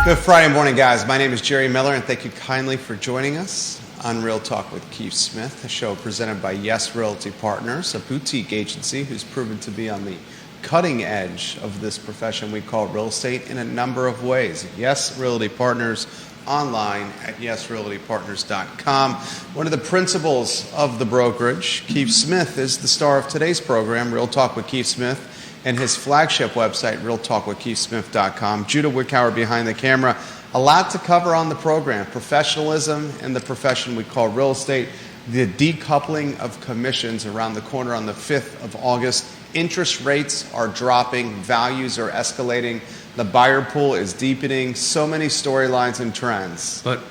Good Friday morning, guys. My name is Jerry Miller, and thank you kindly for joining us on Real Talk with Keith Smith, a show presented by Yes Realty Partners, a boutique agency who's proven to be on the cutting edge of this profession we call real estate in a number of ways. Yes Realty Partners online at yesrealtypartners.com. One of the principals of the brokerage, Keith Smith, is the star of today's program, Real Talk with Keith Smith, and his flagship website, realtalkwithkeithsmith.com. Judah Wickhauer behind the camera. A lot to cover on the program. Professionalism in the profession we call real estate. The decoupling of commissions around the corner on the 5th of August. Interest rates are dropping. Values are escalating. The buyer pool is deepening. So many storylines and trends. But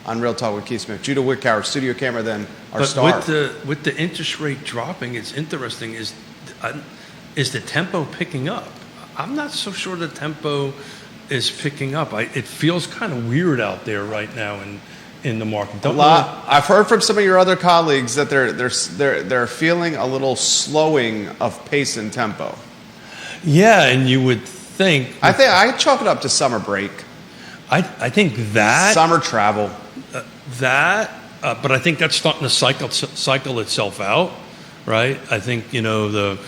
on Real Talk with Keith Smith. Judah Wickhauer, studio camera, then our star. With the interest rate dropping, it's interesting. Is the tempo picking up? I'm not so sure the tempo is picking up. It feels kind of weird out there right now in the market. I've heard from some of your other colleagues that they're feeling a little slowing of pace and tempo. Yeah, and you would think. I chalk it up to summer break. I think that summer travel. But I think that's starting to cycle itself out, right? I think the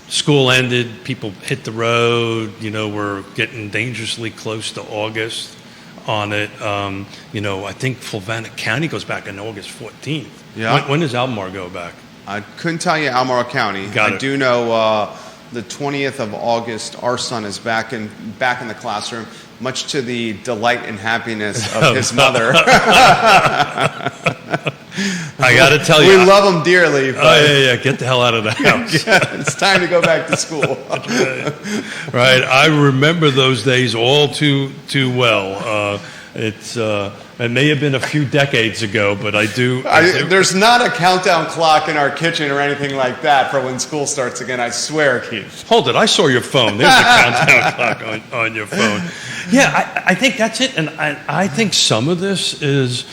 school ended, people hit the road, we're getting dangerously close to August on it. I think Fluvanna County goes back on August 14th. Yeah. When does Albemarle go back? I couldn't tell you Albemarle County. I do know the 20th of August, our son is back in the classroom, much to the delight and happiness of his mother. I got to tell you, we love him dearly. But get the hell out of the house. It's time to go back to school. Right, I remember those days all too well. It may have been a few decades ago, but I do. There's not a countdown clock in our kitchen or anything like that for when school starts again. I swear, Keith. Hold it! I saw your phone. There's a countdown clock on your phone. Yeah, I think that's it, and I think some of this is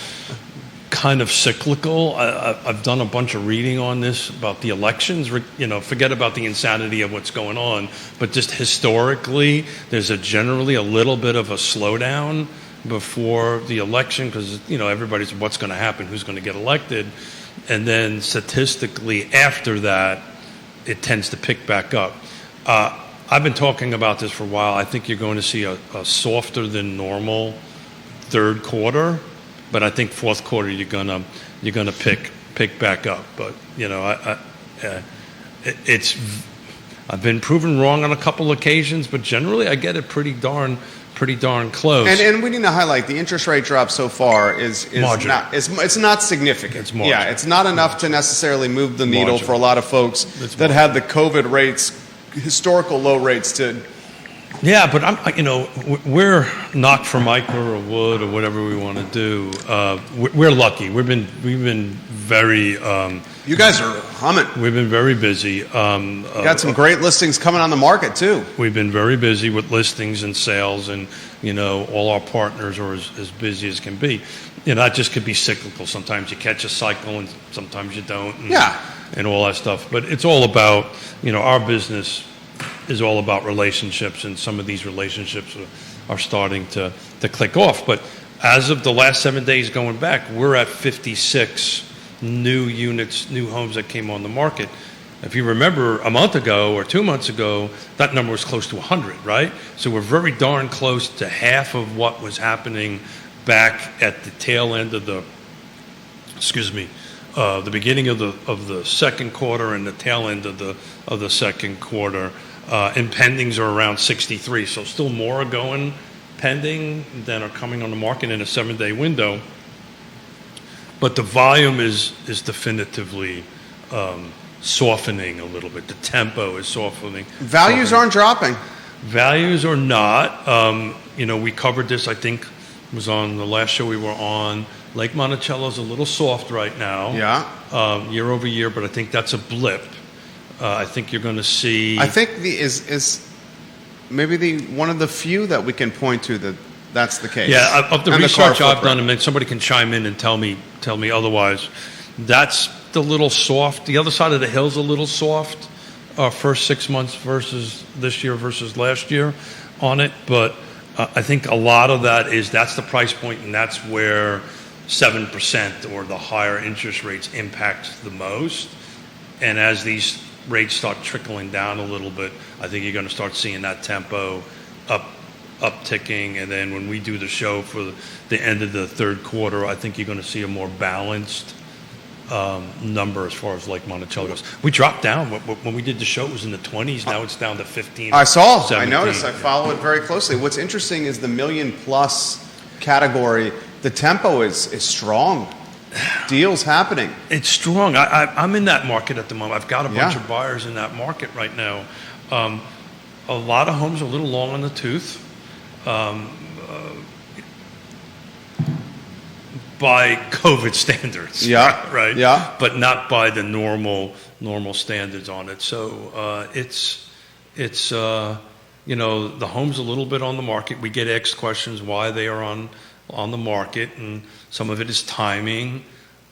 kind of cyclical. I've done a bunch of reading on this about the elections. Forget about the insanity of what's going on, but just historically, there's generally a little bit of a slowdown before the election because everybody's what's going to happen, who's going to get elected, and then statistically after that, it tends to pick back up. I've been talking about this for a while. I think you're going to see a softer than normal third quarter. But I think fourth quarter you're gonna pick back up. But I've been proven wrong on a couple occasions, but generally I get it pretty darn close. And we need to highlight the interest rate drop so far is it's not significant. It's marginal. Yeah, it's not enough to necessarily move the needle for a lot of folks that had the COVID rates, historical low rates to. Yeah, but we're knock for mica or wood or whatever we want to do. We're lucky. We've been very. You guys are humming. We've been very busy. Got some great listings coming on the market too. We've been very busy with listings and sales, and all our partners are as busy as can be. That just could be cyclical. Sometimes you catch a cycle, and sometimes you don't. And all that stuff. But it's all about our business is all about relationships, and some of these relationships are starting to click off. But as of the last 7 days going back, we're at 56 new units, new homes that came on the market. If you remember a month ago or 2 months ago, that number was close to 100, right? So we're very darn close to half of what was happening back at the tail end of the beginning of the second quarter and the tail end of the second quarter. And pendings are around 63, so still more are going pending than are coming on the market in a 7-day window. But the volume is definitively softening a little bit. The tempo is softening. Values aren't dropping. Values are not. We covered this, I think, was on the last show we were on. Lake Monticello's a little soft right now. Yeah. Year over year, but I think that's a blip. I think you're going to see. I think is maybe one of the few that we can point to that's the case. Yeah, of the research I've done, and somebody can chime in and tell me otherwise. That's the little soft. The other side of the hill's a little soft. First 6 months versus this year versus last year on it, but I think a lot of that's the price point, and that's where 7% or the higher interest rates impact the most. And as these rates start trickling down a little bit, I think you're going to start seeing that tempo upticking. And then when we do the show for the end of the third quarter, I think you're going to see a more balanced number as far as Lake Monticello goes. We dropped down. When we did the show, it was in the 20s. Now it's down to 15. I 17. noticed. I follow it very closely. What's interesting is the million plus category. The tempo is strong. Deals happening. It's strong. I'm in that market at the moment. I've got a bunch of buyers in that market right now. A lot of homes are a little long on the tooth. By COVID standards, right? Yeah, but not by the normal standards on it. So it's the home's a little bit on the market. We get asked questions why they are on the market, and some of it is timing.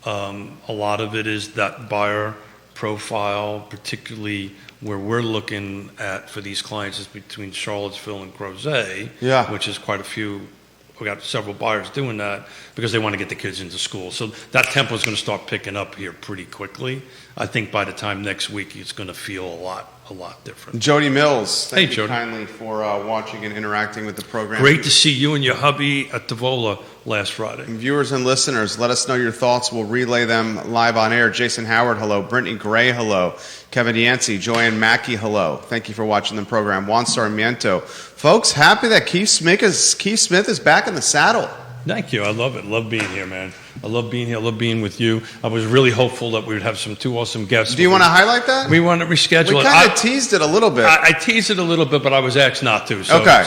A lot of it is that buyer profile, particularly where we're looking at for these clients is between Charlottesville and Crozet, which is quite a few. We got several buyers doing that because they want to get the kids into school. So that tempo is going to start picking up here pretty quickly. I think by the time next week, it's going to feel a lot different. Jody Mills, thank you Jody. kindly for watching and interacting with the program. Great to see you and your hubby at Tavola last Friday. And viewers and listeners, let us know your thoughts. We'll relay them live on air. Jason Howard, hello. Brittany Gray, hello. Kevin Yancey, Joanne Mackey, hello. Thank you for watching the program. Juan Sarmiento. Folks, happy that Keith Smith is back in the saddle. Thank you. I love it. Love being here, man. I love being here. I love being with you. I was really hopeful that we would have two awesome guests. Do you want to highlight that? We want to reschedule it. We kind of teased it a little bit. I teased it a little bit, but I was asked not to. So, okay.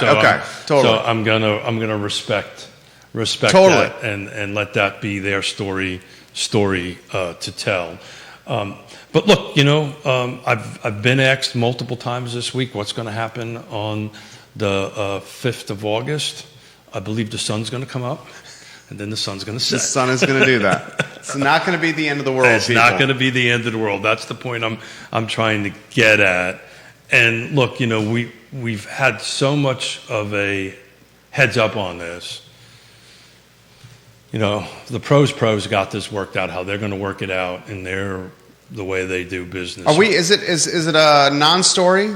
Totally. So I'm gonna respect totally. That and let that be their story to tell. But look, I've been asked multiple times this week what's going to happen on the 5th of August. I believe the sun's going to come up, and then the sun's going to set. The sun is going to do that. It's not going to be the end of the world. It's not going to be the end of the world. That's the point I'm trying to get at. And look, we've had so much of a heads up on this. The pros got this worked out, how they're going to work it out in the way they do business. Is it a non-story?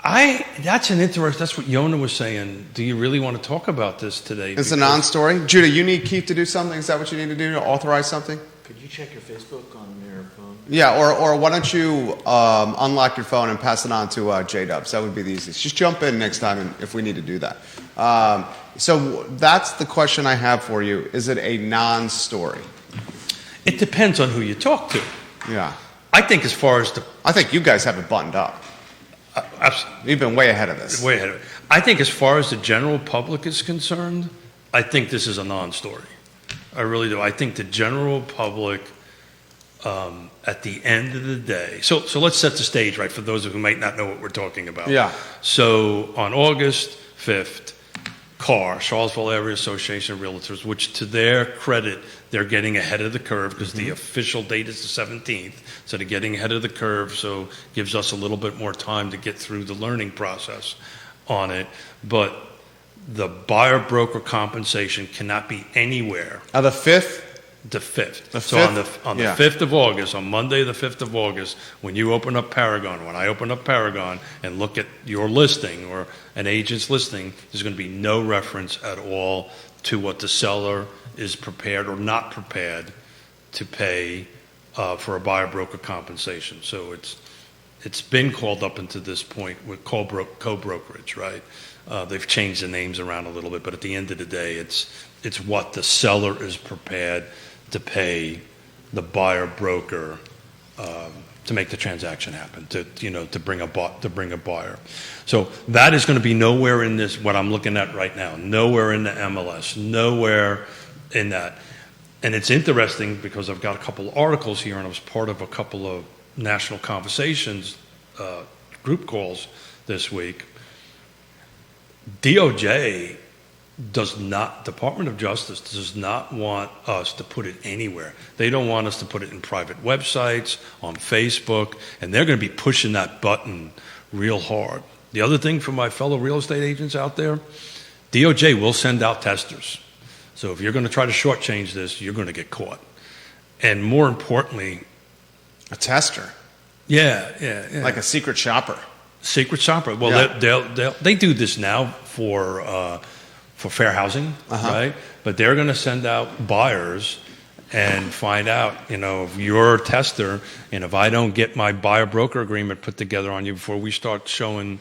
That's what Yonna was saying. Do you really want to talk about this today? It's a non-story. Judah, you need Keith to do something. Is that what you need to do to authorize something? Could you check your Facebook on your phone? Yeah, or why don't you unlock your phone and pass it on to J-Dubs? That would be the easiest. Just jump in next time if we need to do that. So that's the question I have for you. Is it a non-story? It depends on who you talk to. Yeah. I think I think you guys have it buttoned up. Absolutely. You've been way ahead of this. Way ahead of it. I think as far as the general public is concerned, I think this is a non-story. I really do. I think the general public, at the end of the day, so let's set the stage, right, for those who might not know what we're talking about. Yeah. So on August 5th, Charlottesville Area Association of Realtors, which to their credit, they're getting ahead of the curve because the official date is the 17th. So they're getting ahead of the curve, so gives us a little bit more time to get through the learning process on it. But the buyer broker compensation cannot be anywhere. The 5th? The 5th. The 5th? So on the 5th of August, on Monday the 5th of August, when you open up Paragon, when I open up Paragon and look at your listing or an agent's listing, there's going to be no reference at all to what the seller is prepared or not prepared to pay for a buyer broker compensation. So it's been called up into this point with co-brokerage, right? They've changed the names around a little bit, but at the end of the day, it's what the seller is prepared to pay the buyer broker to make the transaction happen, to bring a buyer. So that is going to be nowhere in this, what I'm looking at right now, nowhere in the MLS, nowhere in that. And it's interesting because I've got a couple of articles here, and I was part of a couple of national conversations, group calls this week. DOJ Department of Justice does not want us to put it anywhere. They don't want us to put it in private websites, on Facebook, and they're going to be pushing that button real hard. The other thing for my fellow real estate agents out there, DOJ will send out testers. So if you're going to try to shortchange this, you're going to get caught. And more importantly, A tester. yeah. Like a secret shopper. Secret shopper. Well, they do this now for fair housing, right? But they're going to send out buyers and find out, if you're a tester, and if I don't get my buyer broker agreement put together on you before we start showing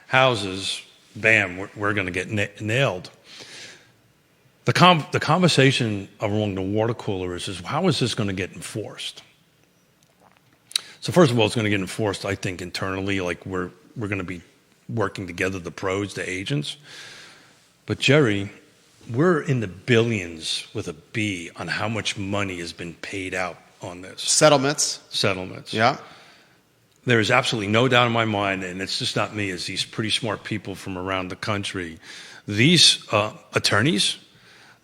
houses, bam, we're going to get nailed. The conversation along the water cooler is how is this going to get enforced? So first of all, it's going to get enforced, I think, internally, like we're going to be working together, the pros, the agents. But Jerry, we're in the billions with a B on how much money has been paid out on this. Settlements. Yeah. There is absolutely no doubt in my mind, and it's just not me, it's these pretty smart people from around the country. These attorneys,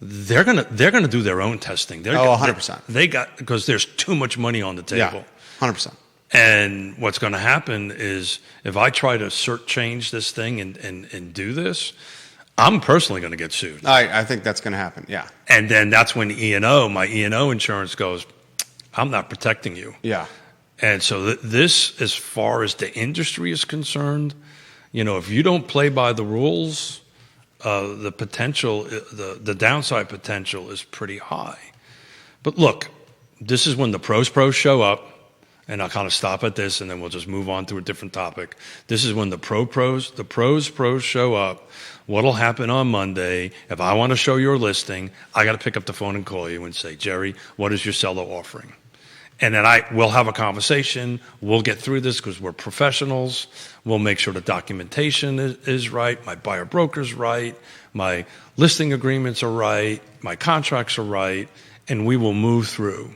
they're gonna do their own testing. 100%. Because there's too much money on the table. Yeah, 100%. And what's going to happen is if I try to change this thing and do this, I'm personally going to get sued. I think that's going to happen, yeah. And then that's when my E&O insurance goes, I'm not protecting you. Yeah. And so this, as far as the industry is concerned, if you don't play by the rules, the potential, the downside potential is pretty high. But look, this is when the pros show up, and I'll kind of stop at this, and then we'll just move on to a different topic. This is when the pros show up. What'll happen on Monday, if I want to show your listing, I got to pick up the phone and call you and say, Jerry, what is your seller offering? And then we'll have a conversation. We'll get through this because we're professionals. We'll make sure the documentation is right, my buyer broker's right, my listing agreements are right, my contracts are right, and we will move through.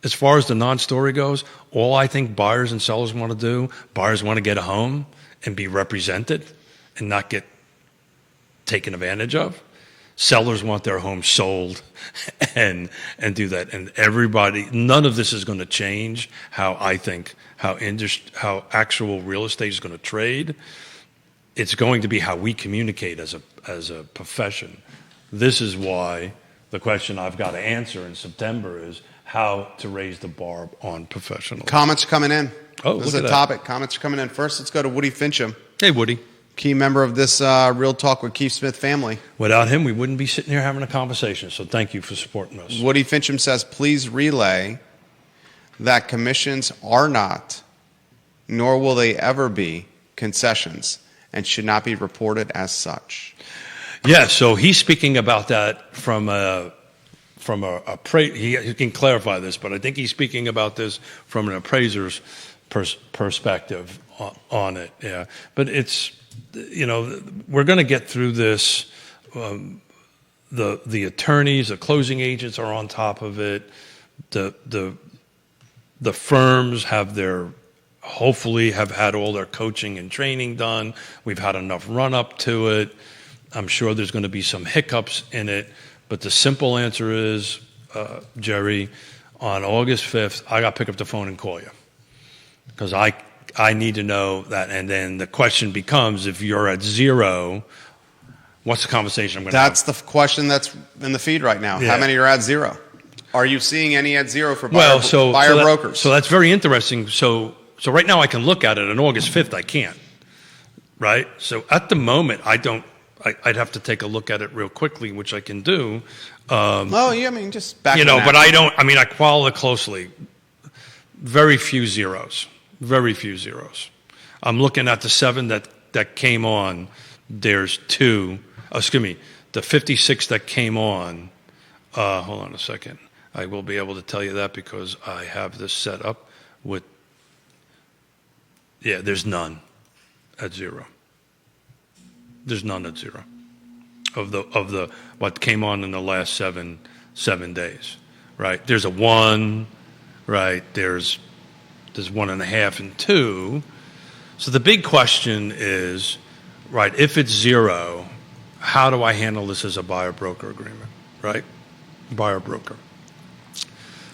As far as the non-story goes, all I think buyers and sellers want to do, buyers want to get a home and be represented and not get taken advantage of. Sellers want their home sold and do that. And none of this is going to change how actual real estate is going to trade. It's going to be how we communicate as a profession. This is why the question I've got to answer in September is how to raise the bar on professionals. Comments coming in. Oh, this is a topic. Comments are coming in. First, let's go to Woody Fincham. Hey, Woody. Key member of this Real Talk with Keith Smith family. Without him, we wouldn't be sitting here having a conversation, so thank you for supporting us. Woody Fincham says, please relay that commissions are not, nor will they ever be, concessions and should not be reported as such. Yeah, so he's speaking about that from he can clarify this, but I think he's speaking about this from an appraiser's perspective on it. Yeah, but it's, we're going to get through this. The attorneys, the closing agents are on top of it. The firms hopefully have had all their coaching and training done. We've had enough run up to it. I'm sure there's going to be some hiccups in it. But the simple answer is, Jerry, on August 5th, I got to pick up the phone and call you. Because I need to know that. And then the question becomes, if you're at zero, what's the conversation I'm going to have? That's the question that's in the feed right now. Yeah. How many are at zero? Are you seeing any at zero for buyer brokers? So that's very interesting. So right now I can look at it. On August 5th, I can't. Right? So at the moment, I'd have to take a look at it real quickly, which I can do. Just back. But I follow it closely. Very few zeros. Very few zeros. I'm looking at the 7 that came on. There's 2. The 56 that came on. Hold on a second. I will be able to tell you that because I have this set up with. Yeah, there's none at zero. There's none at zero of the what came on in the last seven days, right? There's a 1, right? There's 1.5 and 2. So the big question is, right? If it's 0, how do I handle this as a buyer broker agreement, right? Buyer broker.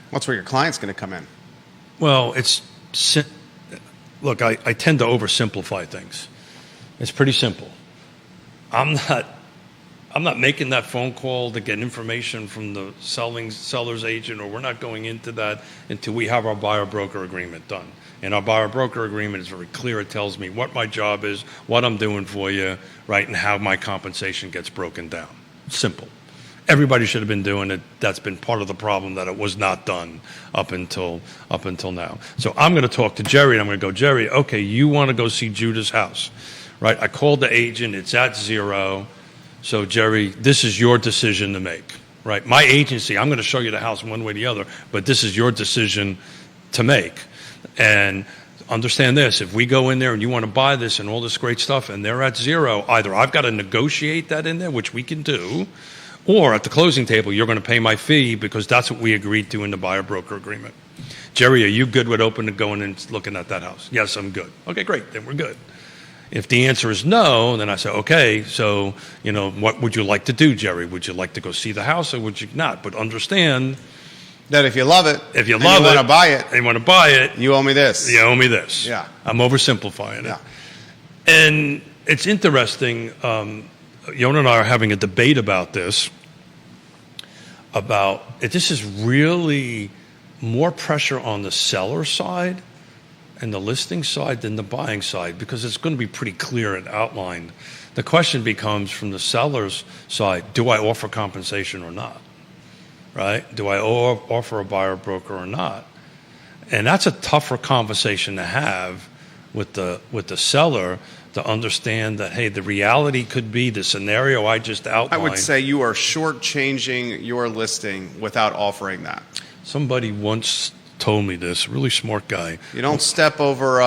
What's where your client's going to come in? Well, look, I tend to oversimplify things. It's pretty simple. I'm not making that phone call to get information from the seller's agent, or we're not going into that until we have our buyer broker agreement done. And our buyer broker agreement is very clear. It tells me what my job is, what I'm doing for you, right, and how my compensation gets broken down. Simple. Everybody should have been doing it. That's been part of the problem, that it was not done up until now. So I'm going to talk to Jerry, and I'm going to go, Jerry, okay, you want to go see Judah's house, right? I called the agent. It's at 0. So, Jerry, this is your decision to make, right? My agency, I'm going to show you the house one way or the other, but this is your decision to make. And understand this, if we go in there and you want to buy this and all this great stuff and they're at 0, either I've got to negotiate that in there, which we can do, or at the closing table, you're going to pay my fee because that's what we agreed to in the buyer broker agreement. Jerry, are you good with open to going and looking at that house? Yes, I'm good. Okay, great, then we're good. If the answer is no, then I say, okay, so, what would you like to do, Jerry? Would you like to go see the house or would you not? But understand that if you love it, if you love it, want to buy it, and you want to buy it, you owe me this. You owe me this. Yeah. I'm oversimplifying it. Yeah. And it's interesting, Yonna and I are having a debate about this, this is really more pressure on the seller side and the listing side than the buying side, because it's going to be pretty clear and outlined. The question becomes, from the seller's side, do I offer compensation or not? Right? Do I offer a buyer broker or not? And that's a tougher conversation to have with the seller, to understand that, hey, the reality could be the scenario I just outlined. I would say you are shortchanging your listing without offering that. Somebody once told me this, a really smart guy. You don't step over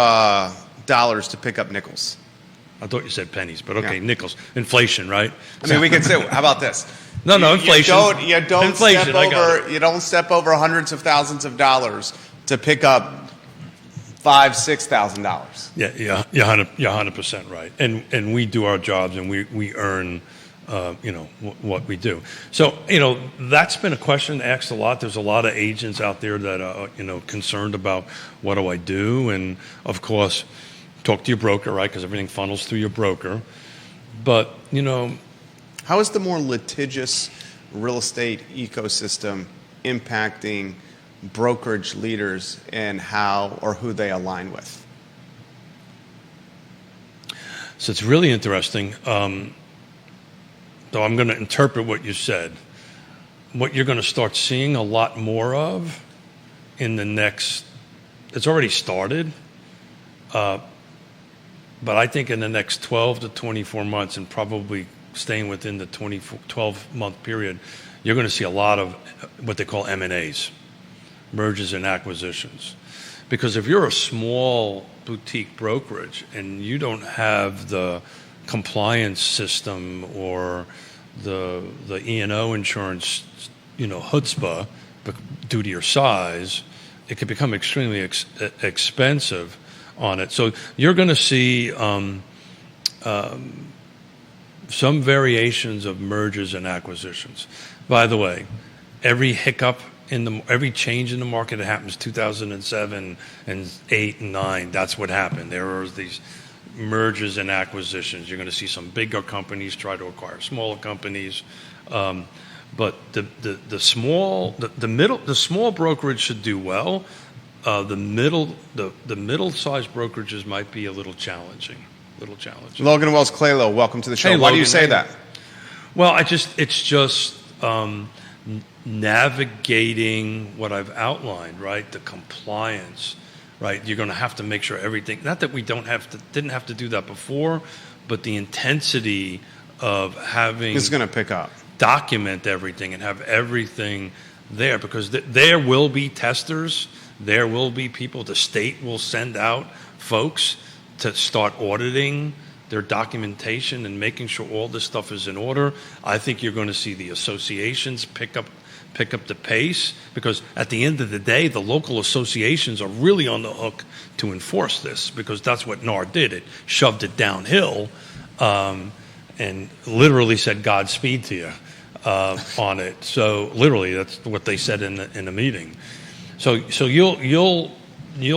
dollars to pick up nickels. I thought you said pennies, but okay, Yeah. nickels. Inflation, right? I mean, we could say, how about this? No, inflation. You don't Inflation, step over hundreds of thousands of dollars to pick up $5,000-$6,000. Yeah, you're 100% right. And we do our jobs, and we earn, what we do. So, that's been a question asked a lot. There's a lot of agents out there that are, concerned about, what do I do? And of course, talk to your broker, right? Because everything funnels through your broker. But, how is the more litigious real estate ecosystem impacting brokerage leaders and how or who they align with? So it's really interesting. Though I'm going to interpret what you said. What you're going to start seeing a lot more of in the next, it's already started, but I think in the next 12 to 24 months, and probably staying within the 12-month period, you're going to see a lot of what they call M&As, mergers and acquisitions. Because if you're a small boutique brokerage and you don't have the compliance system or the E&O insurance, chutzpah, due to your size, it could become extremely expensive on it. So you're going to see some variations of mergers and acquisitions. By the way, every hiccup every change in the market that happens 2007 and 8 and 9, that's what happened. There were these mergers and acquisitions. You're going to see some bigger companies try to acquire smaller companies, but the small brokerage should do well. The middle-sized brokerages might be a little challenging. Logan Wells Claylow, welcome to the show. Hey, Why do you Logan, say that? Well, it's just navigating what I've outlined, right? The compliance, right? You're going to have to make sure everything. Not that we didn't have to do that before, but the intensity of having This is going to pick up. Document everything and have everything there, because there will be testers. There will be people. The state will send out folks to start auditing their documentation and making sure all this stuff is in order. I think you're going to see the associations pick up the pace, because at the end of the day, the local associations are really on the hook to enforce this, because that's what NAR did. It shoved it downhill and literally said Godspeed to you on it. So literally, that's what they said in the meeting. So you'll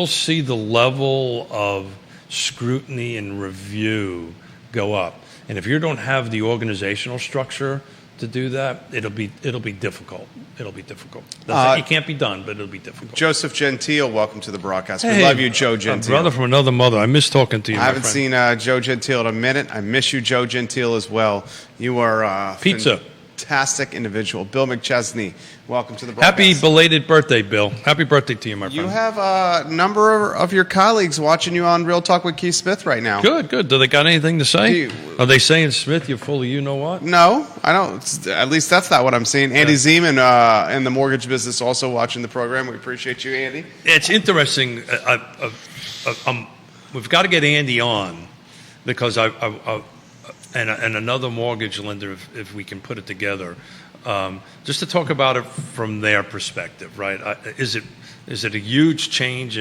see the level of scrutiny and review go up. And if you don't have the organizational structure to do that, it'll be difficult. It'll be difficult. It can't be done, but it'll be difficult. Joseph Gentile, welcome to the broadcast. We love you, Joe Gentile. Brother from another mother. I miss talking to you. I haven't seen Joe Gentile in a minute. I miss you, Joe Gentile, as well. You are a fantastic individual. Bill McChesney, welcome to the broadcast. Happy belated birthday, Bill. Happy birthday to you, my friend. You have a number of your colleagues watching you on Real Talk with Keith Smith right now. Good. Do they got anything to say? Are they saying, Smith, you're full of you-know-what? No, I don't. At least that's not what I'm seeing. Andy Zeman in the mortgage business also watching the program. We appreciate you, Andy. It's interesting. We've got to get Andy on because and another mortgage lender, if we can put it together, just to talk about it from their perspective, right? Is it a huge change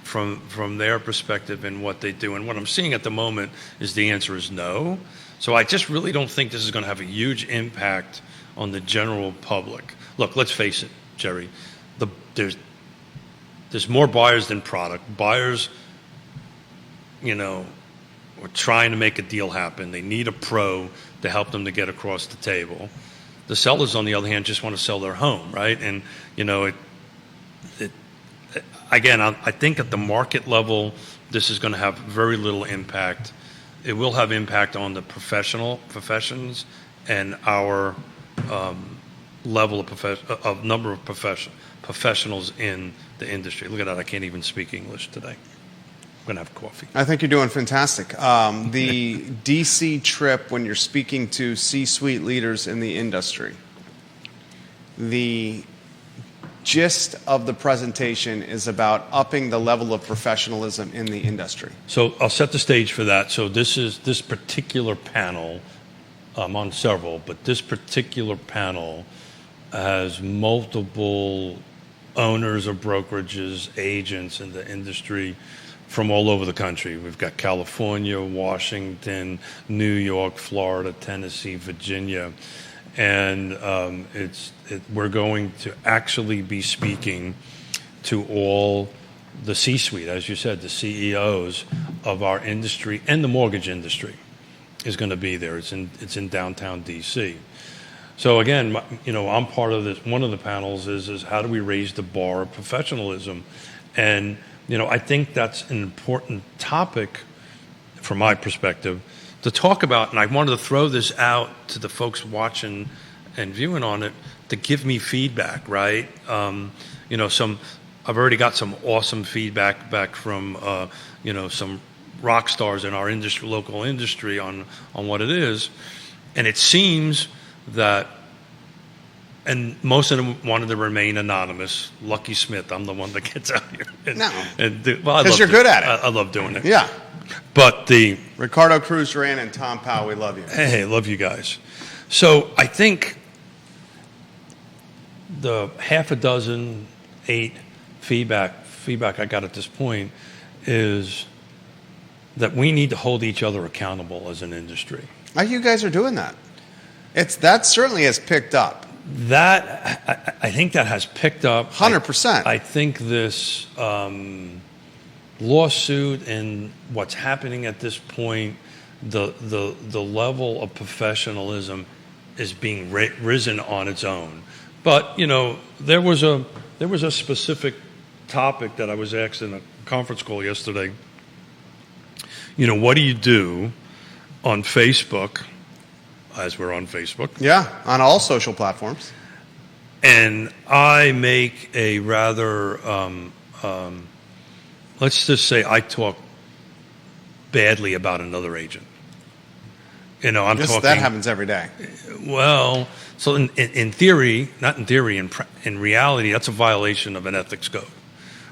from their perspective in what they do? And what I'm seeing at the moment is the answer is no. So I just really don't think this is going to have a huge impact on the general public. Look, let's face it, Jerry. There's more buyers than product. Buyers, we're trying to make a deal happen. They need a pro to help them to get across the table. The sellers, on the other hand, just want to sell their home, right? And, again, I think at the market level, this is going to have very little impact. It will have impact on the professions and our level of number of professionals in the industry. Look at that. I can't even speak English today. I'm going to have coffee. I think you're doing fantastic. The D.C. trip, when you're speaking to C-suite leaders in the industry, the gist of the presentation is about upping the level of professionalism in the industry. So I'll set the stage for that. So this particular panel, I'm on several, but this particular panel has multiple owners of brokerages, agents in the industry from all over the country. We've got California, Washington, New York, Florida, Tennessee, Virginia. And we're going to actually be speaking to all the C-suite, as you said, the CEOs of our industry, and the mortgage industry is going to be there. It's in downtown D.C. So again, I'm part of this. One of the panels is how do we raise the bar of professionalism? And I think that's an important topic from my perspective to talk about. And I wanted to throw this out to the folks watching and viewing on it to give me feedback, right? I've already got some awesome feedback back from, some rock stars in our industry, local industry on what it is. And it seems that, and most of them wanted to remain anonymous. Lucky Smith, I'm the one that gets out here. Because you're good at it. I love doing it. Yeah. But Ricardo Cruz Duran and Tom Powell, we love you. Hey, love you guys. So I think the half a dozen, 8 feedback I got at this point is that we need to hold each other accountable as an industry. You guys are doing that. That certainly has picked up. I think that has picked up 100%. I think this lawsuit and what's happening at this point, the level of professionalism is being risen on its own. But there was a specific topic that I was asked in a conference call yesterday. What do you do on Facebook? As we're on Facebook. Yeah, on all social platforms. And I make a rather, let's just say I talk badly about another agent. I'm talking. That happens every day. Well, so in theory, not in theory, in reality, that's a violation of an ethics code,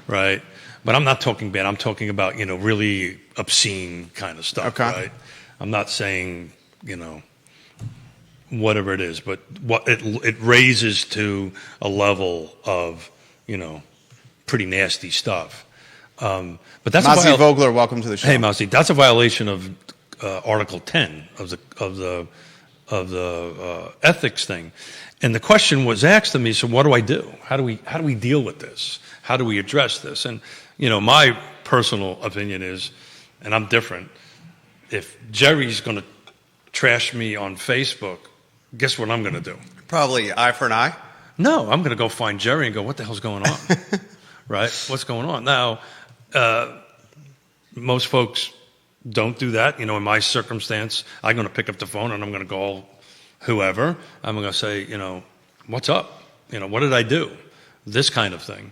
right? But I'm not talking bad. I'm talking about, really obscene kind of stuff, okay. Right? I'm not saying, whatever it is, but what it raises to a level of, pretty nasty stuff. But that's Mazi Vogler, welcome to the show. Hey, Mazi, that's a violation of Article 10 of the ethics thing. And the question was asked to me, so what do I do? How do we deal with this? How do we address this? And my personal opinion is, and I'm different, if Jerry's going to trash me on Facebook, guess what I'm going to do? Probably eye for an eye. No, I'm going to go find Jerry and go, what the hell's going on? Right? What's going on? Now, most folks don't do that. In my circumstance, I'm going to pick up the phone and I'm going to call whoever. I'm going to say, what's up? What did I do? This kind of thing.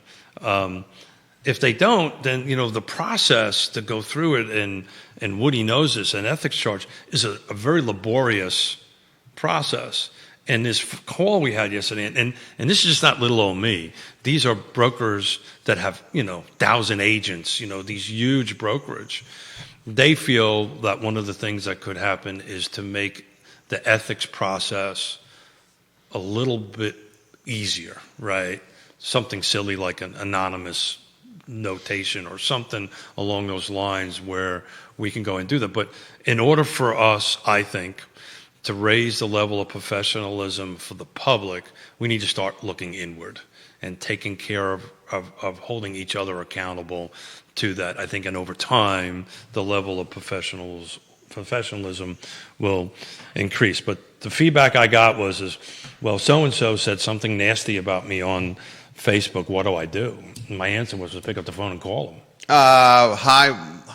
If they don't, then, the process to go through it, and Woody knows this, an ethics charge is a very laborious process. And this call we had yesterday, and this is just not little old me. These are brokers that have, 1,000 agents, these huge brokerage. They feel that one of the things that could happen is to make the ethics process a little bit easier, right? Something silly like an anonymous notation or something along those lines where we can go and do that. But in order for us, I think, to raise the level of professionalism for the public, we need to start looking inward and taking care of holding each other accountable to that. I think, and over time, the level of professionalism will increase. But the feedback I got was, well, so-and-so said something nasty about me on Facebook. What do I do? And my answer was to pick up the phone and call them.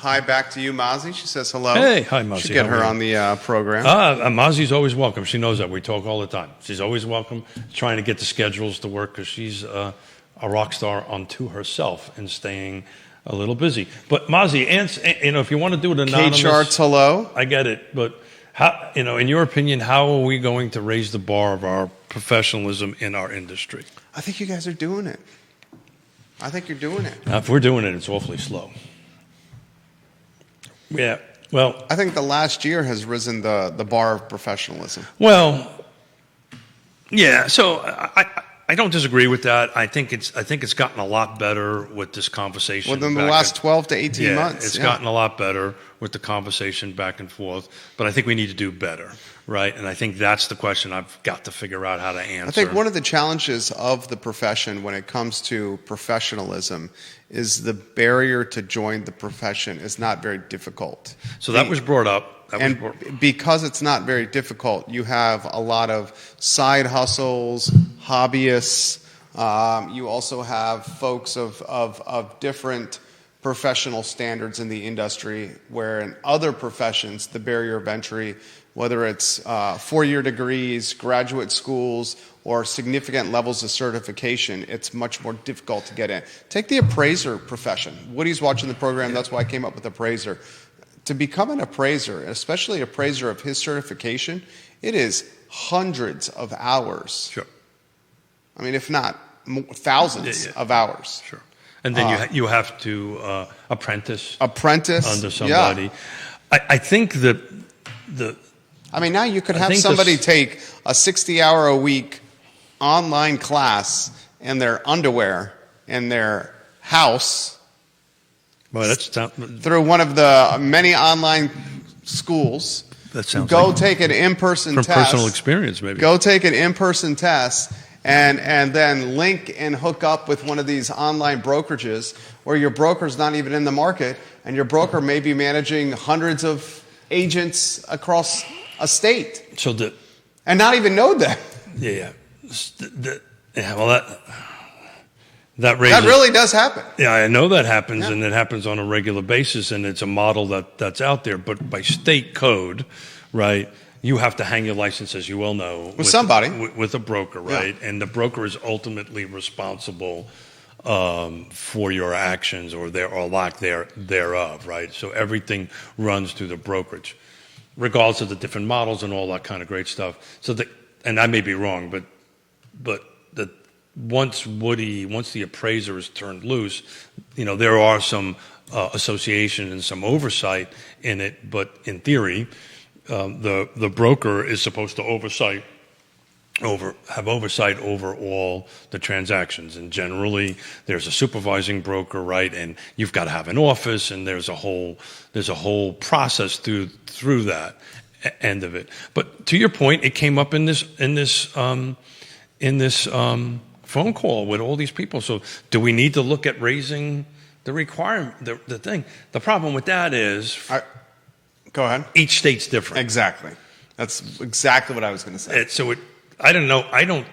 Hi back to you, Mazi. She says hello. Hey, hi, Mazi. Should get her on the program. Mazi's always welcome. She knows that. We talk all the time. She's always welcome, trying to get the schedules to work because she's a rock star unto herself and staying a little busy. But Mazi, if you want to do it anonymous. Kate Charts, hello. I get it. But, how, in your opinion, how are we going to raise the bar of our professionalism in our industry? I think you guys are doing it. I think you're doing it. Now, if we're doing it, it's awfully slow. Yeah, well, I think the last year has risen the bar of professionalism. Well, yeah. So I don't disagree with that. I think it's gotten a lot better with this conversation. Within the last 12 to 18 months. It's gotten a lot better with the conversation back and forth. But I think we need to do better, right? And I think that's the question I've got to figure out how to answer. I think one of the challenges of the profession when it comes to professionalism is the barrier to join the profession is not very difficult. So that was brought up. Because it's not very difficult, you have a lot of side hustles, hobbyists. You also have folks of different professional standards in the industry, where in other professions, the barrier of entry, whether it's 4-year degrees, graduate schools, or significant levels of certification, it's much more difficult to get in. Take the appraiser profession. Woody's watching the program. That's why I came up with appraiser. To become an appraiser, especially appraiser of his certification, it is hundreds of hours. Sure. I mean, if not thousands of hours. Sure. And then you have to apprentice under somebody. Yeah. I think that I mean, now you could have somebody take a 60-hour-a-week online class in their underwear in their house. Well, through one of the many online schools. That sounds go take an in-person test. From personal experience, maybe. Go take an in-person test and then link and hook up with one of these online brokerages where your broker's not even in the market and your broker may be managing hundreds of agents across a state. And not even know them. Yeah. Well, that really does happen. Yeah, I know that happens, and it happens on a regular basis, and it's a model that's out there. But by state code, right, you have to hang your license, as you well know, with somebody, with a broker, right? Yeah. And the broker is ultimately responsible for your actions or lack thereof, right? So everything runs through the brokerage, regardless of the different models and all that kind of great stuff. So and I may be wrong, but once the appraiser is turned loose, there are some association and some oversight in it. But in theory, the broker is supposed to have oversight over all the transactions. And generally, there's a supervising broker, right? And you've got to have an office, and there's a whole process through that end of it. But to your point, it came up in this phone call with all these people. So do we need to look at raising the requirement, the thing? The problem with that is Go ahead. Each state's different. Exactly. That's exactly what I was going to say. I don't know. I don't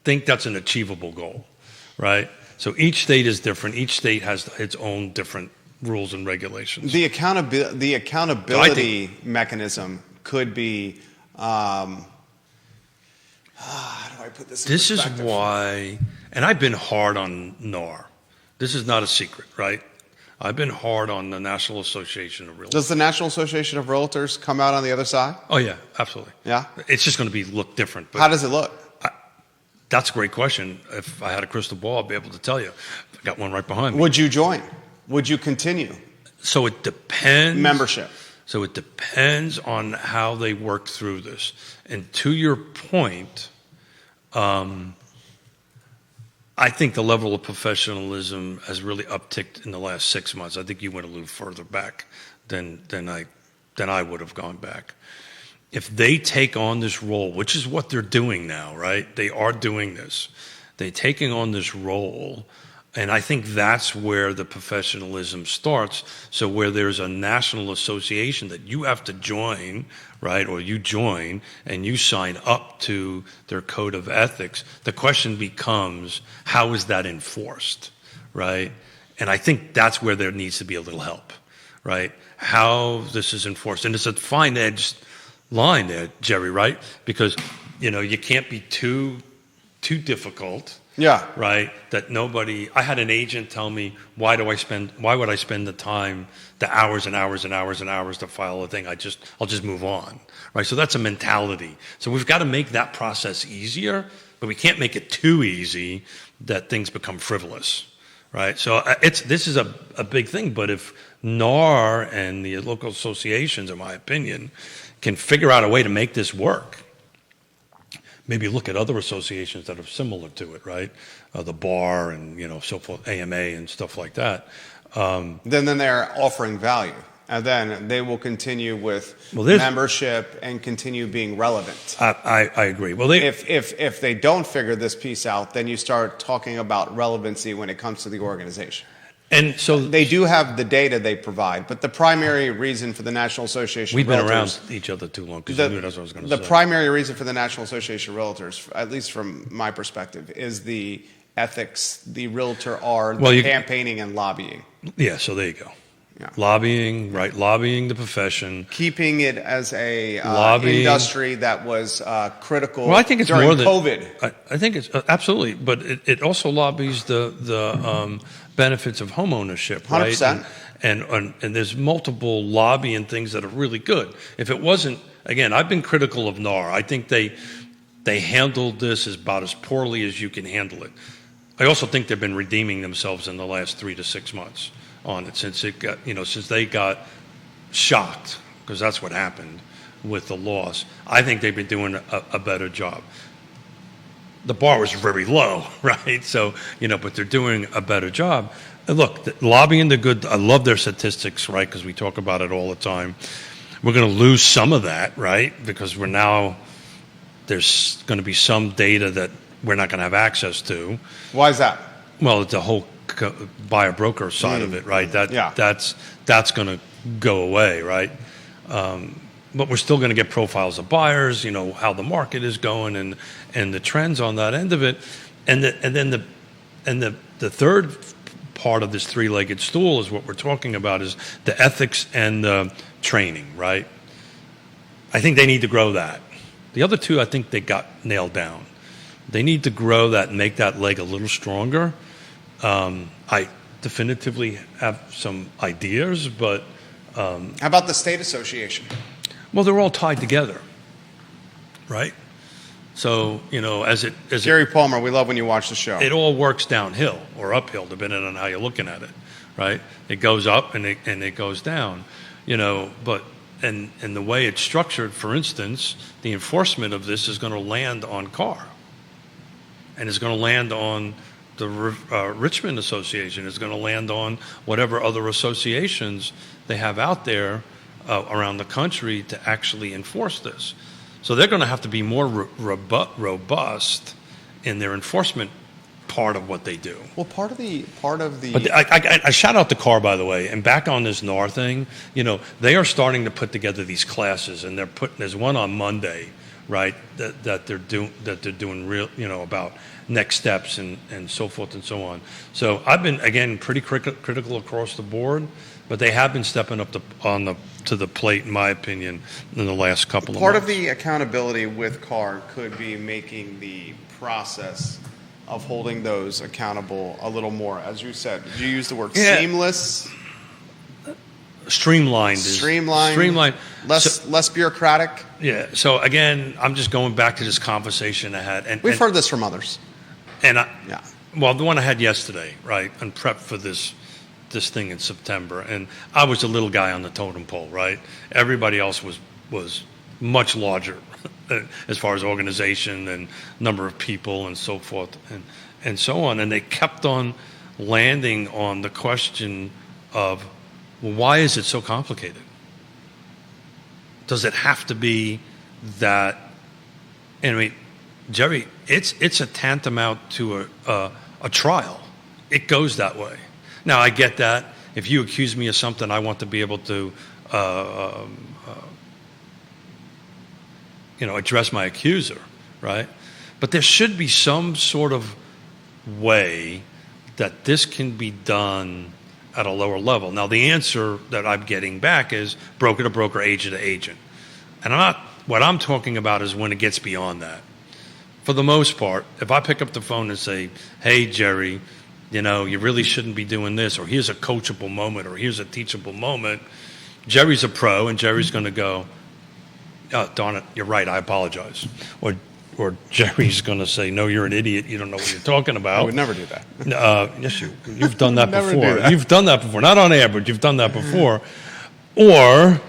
think that's an achievable goal, right? So each state is different. Each state has its own different rules and regulations. The accountability mechanism could be. How do I put this? This in is perspective? why, and I've been hard on NAR. This is not a secret, right? I've been hard on the National Association of Realtors. Does the National Association of Realtors come out on the other side? Oh yeah, absolutely. Yeah. It's just going to look different. But How does it look? that's a great question. If I had a crystal ball, I'd be able to tell you. I got one right behind me. Would you join? Would you continue? So it depends. Membership. So it depends on how they work through this. And to your point, I think the level of professionalism has really upticked in the last 6 months. I think you went a little further back than I would have gone back. If they take on this role, which is what they're doing now, right? They are doing this. They're taking on this role, and I think that's where the professionalism starts. So where there's a national association that you have to join, right, or you join and you sign up to their code of ethics, the question becomes, how is that enforced, right? And I think that's where there needs to be a little help, right? How this is enforced. And it's a fine-edged line there, Jerry, right? Because, you can't be too difficult. Yeah. Right. That I had an agent tell me, why would I spend the time, the hours and hours and hours and hours to file a thing? I'll just move on. Right. So that's a mentality. So we've got to make that process easier, but we can't make it too easy that things become frivolous. Right. So this is a big thing. But if NAR and the local associations, in my opinion, can figure out a way to make this work, maybe look at other associations that are similar to it, right? The bar and, so forth, AMA and stuff like that. Then they're offering value. And then they will continue with membership and continue being relevant. I agree. Well, if they don't figure this piece out, then you start talking about relevancy when it comes to the organization. And so they do have the data they provide, but the primary reason for the National Association we've of Realtors... We've been around each other too long, because I knew that's what I was going to say. The primary reason for the National Association of Realtors, at least from my perspective, is the ethics, the realtor are, campaigning and lobbying. Yeah, so there you go. Yeah. Lobbying, right? Lobbying the profession. Keeping it as a industry that was critical well, I think it's during more than, COVID. I think it's absolutely, but it also lobbies the benefits of home ownership, right? 100%. And there's multiple lobbying things that are really good. If it wasn't, again, I've been critical of NAR. I think they handled this about as poorly as you can handle it. I also think they've been redeeming themselves in the last 3 to 6 months on it since they got shocked, because that's what happened with the loss. I think they've been doing a better job. The bar was very low, right? So, but they're doing a better job. And look, lobbying the good, I love their statistics, right? Because we talk about it all the time. We're going to lose some of that, right? Because there's going to be some data that we're not going to have access to. Why is that? Well, it's the whole buyer broker side of it, right? That's going to go away, right? But we're still going to get profiles of buyers, how the market is going and the trends on that end of it, and then the third part of this three-legged stool is what we're talking about, is the ethics and the training, right? I think they need to grow that. The other two, I think they got nailed down. They need to grow that and make that leg a little stronger. I definitively have some ideas, but... How about the state association? Well, they're all tied together, right? So, Gary Palmer, we love when you watch the show. It all works downhill or uphill, depending on how you're looking at it, right? It goes up and it goes down, but... And the way it's structured, for instance, the enforcement of this is going to land on CAR. And it's going to land on the Richmond Association. It's going to land on whatever other associations they have out there around the country to actually enforce this. So they're going to have to be more robust in their enforcement part of what they do. Well, part of the But I shout out the car, by the way, and back on this NAR thing, they are starting to put together these classes, and there's one on Monday, right, that they're doing real, about next steps and so forth and so on. So I've been, again, pretty critical across the board, but they have been stepping up to the plate, in my opinion, in the last couple of months. part of the accountability with CAR could be making the process of holding those accountable a little more, as you said. Did you use the word seamless? Streamlined, less bureaucratic. Yeah. So again, I'm just going back to this conversation I had, and We've heard this from others. And well, the one I had yesterday, right, and prep for this thing in September, and I was the little guy on the totem pole, right? Everybody else was much larger as far as organization and number of people and so forth and so on, and they kept on landing on the question of, well, why is it so complicated? Does it have to be that? And I mean, Jerry, it's a tantamount to a trial. It goes that way. Now, I get that. If you accuse me of something, I want to be able to, address my accuser, right? But there should be some sort of way that this can be done at a lower level. Now, the answer that I'm getting back is broker to broker, agent to agent. And what I'm talking about is when it gets beyond that. For the most part, if I pick up the phone and say, hey, Jerry, you really shouldn't be doing this, or here's a coachable moment, or here's a teachable moment, Jerry's a pro, and Jerry's going to go, oh, darn it, you're right, I apologize. Or Jerry's going to say, no, you're an idiot, you don't know what you're talking about. I would never do that. Yes, you've done that Never before. do that. You've done that before, not on air, but you've done that before. Or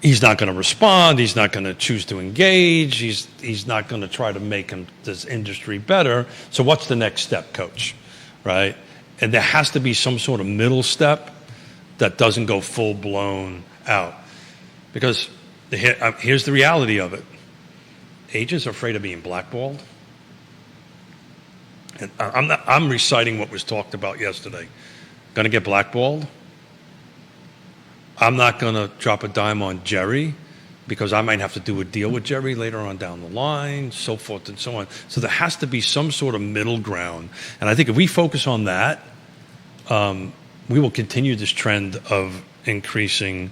he's not going to respond, he's not going to choose to engage, he's not going to try to make this industry better. So what's the next step, coach? Right? And there has to be some sort of middle step that doesn't go full-blown out. Because here's the reality of it. Agents are afraid of being blackballed. And I'm reciting what was talked about yesterday. Going to get blackballed? I'm not going to drop a dime on Jerry because I might have to do a deal with Jerry later on down the line, so forth and so on. So there has to be some sort of middle ground. And I think if we focus on that, we will continue this trend of increasing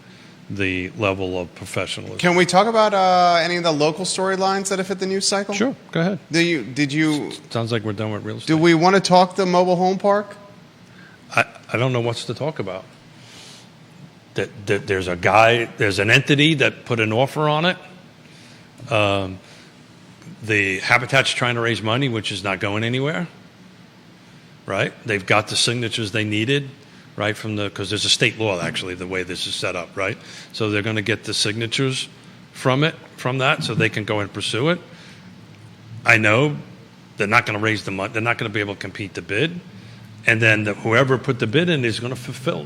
the level of professionalism. Can we talk about any of the local storylines that have hit the news cycle? Sure, go ahead. Did you? Sounds like we're done with real estate. Do we want to talk the mobile home park? I don't know what's to talk about. That there's an entity that put an offer on it. The Habitat's trying to raise money, which is not going anywhere. Right? They've got the signatures they needed, right? Because there's a state law actually the way this is set up, right? So they're going to get the signatures from that, so they can go and pursue it. I know they're not going to raise the money. They're not going to be able to compete the bid. And then whoever put the bid in is going to fulfill